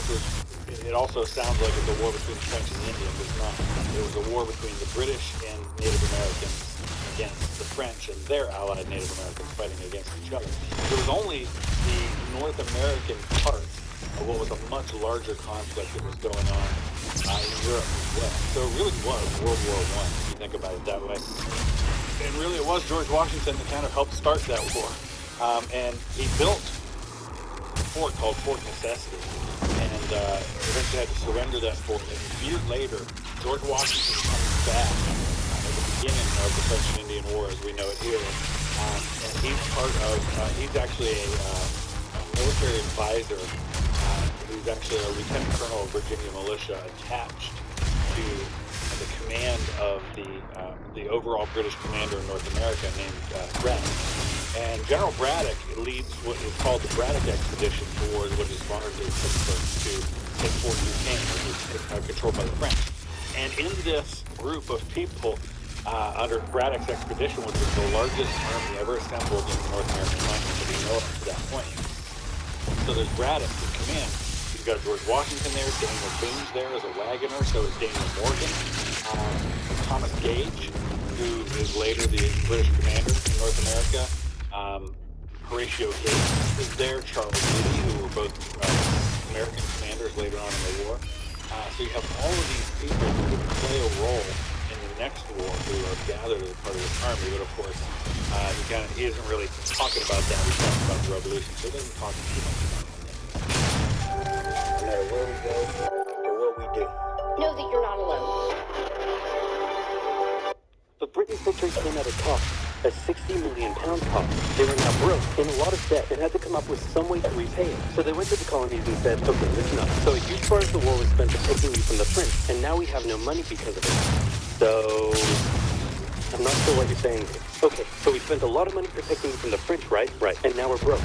which was, it also sounds like it's a war between the French and the Indians. It's not. It was a war between the British and Native Americans against the French and their allied Native Americans fighting against each other. It was only the North American part of what was a much larger conflict that was going on in Europe as well. So it really was World War I, if you think about it that way. And really it was George Washington that kind of helped start that war. And he built a fort called Fort Necessity, and eventually had to surrender that fort. And a year later, George Washington comes back at the beginning of the French and Indian War as we know it here. And he's part of, he's actually a military advisor. He's actually a lieutenant colonel of Virginia militia attached to the command of the overall British commander in North America named Braddock. And General Braddock leads what is called the Braddock Expedition towards what is largely Pittsburgh to take Fort Duquesne, which is controlled by the French. And in this group of people under Braddock's expedition, which was the largest army ever assembled in the North American language that we know up to that point. So there's Braddock in command. You've got George Washington there, Daniel Boone's there as a wagoner, so is Daniel Morgan. Thomas Gage, who is later the British commander in North America. Horatio Gates is there, Charles Lee, who were both American commanders later on in the war. So you have all of these people who would play a role in the next war who are gathered as part of this army, but of course, he isn't really talking about that. He's talking about the revolution, so he doesn't talk too much about it. No matter where we go or what we do, know that you're not alone. But Britain's victory came at a cost, a £60 million cost. They were now broke, in a lot of debt, and had to come up with some way to repay it. So they went to the colonies and said, okay, listen up. So a huge part of the war was spent protecting you from the French, and now we have no money because of it. So, I'm not sure what you're saying here. Okay, so we spent a lot of money protecting you from the French, right? Right. And now we're broke.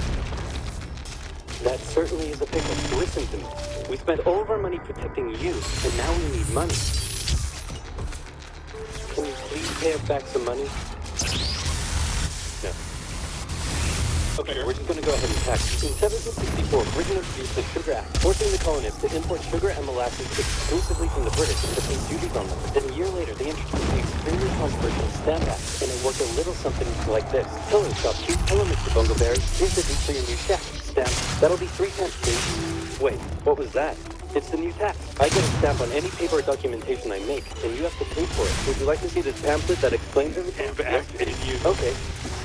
That certainly is a pickle. Listen to me. We spent all of our money protecting you, and now we need money. Can you please pay us back some money? No. Okay, we're just going to go ahead and tax. In 1764, Britain introduced the Sugar Act, forcing the colonists to import sugar and molasses exclusively from the British and to pay duties on them. Then a year later, they introduced the extremely controversial Stamp Act, and it worked a little something like this. Hello, shopkeep. Hello, Mr. Bungleberry. Here's the deed for your new check. Stamp. That'll be 3 cents, please. Wait, what was that? It's the new tax. I get a stamp on any paper or documentation I make, and you have to pay for it. Would you like to see this pamphlet that explains everything? Okay.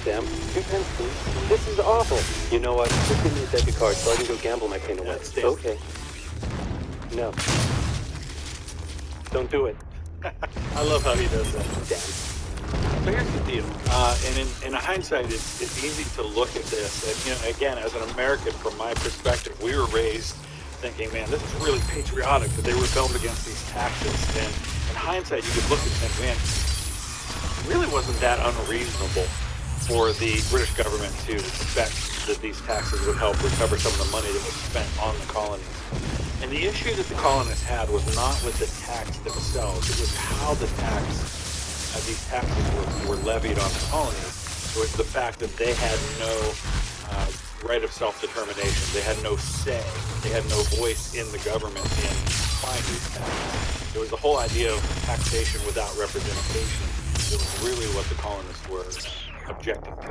Stamp. 2 pence, please. This is awful. You know what? Just give me a debit card so I can go gamble my pain away. Okay. No. Don't do it. I love how he does that. Damn. So here's the deal. And in hindsight, it's easy to look at this. And, you know, again, as an American, from my perspective, we were raised thinking, man, this is really patriotic that they rebelled against these taxes. And in hindsight, you could look and think, man, it really wasn't that unreasonable for the British government to expect that these taxes would help recover some of the money that was spent on the colonies. And the issue that the colonists had was not with the tax themselves, it was how the these taxes were levied on the colonies. It was the fact that they had no right of self-determination. They had no say. They had no voice in the government in applying these taxes. It was the whole idea of taxation without representation. It was really what the colonists were objecting to.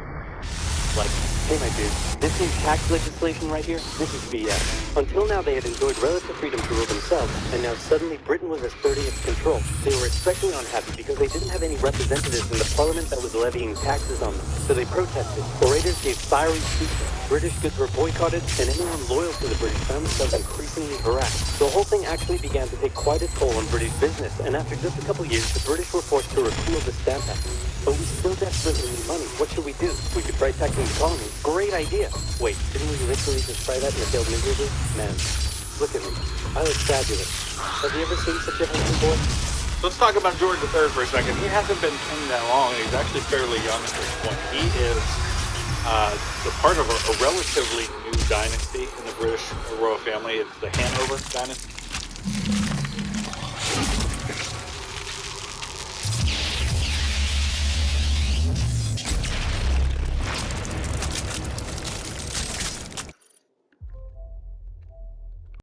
Like, hey my dude, this new tax legislation right here, this is BS. Until now they had enjoyed relative freedom to rule themselves, and now suddenly Britain was asserting its control. They were especially unhappy because they didn't have any representatives in the parliament that was levying taxes on them. So they protested. Orators gave fiery speeches. British goods were boycotted, and anyone loyal to the British found themselves increasingly harassed. The whole thing actually began to take quite a toll on British business, and after just a couple years, the British were forced to repeal the Stamp Act. But we still desperately need money. What should we do? We could try taxing the colonies. Great idea. Wait, didn't we literally just try that and it failed miserably? Man, look at me. I look fabulous. Have you ever seen such a handsome boy? Let's talk about George III for a second. He hasn't been king that long. He's actually fairly young at this point. He is the part of a relatively new dynasty in the British royal family. It's the Hanover dynasty.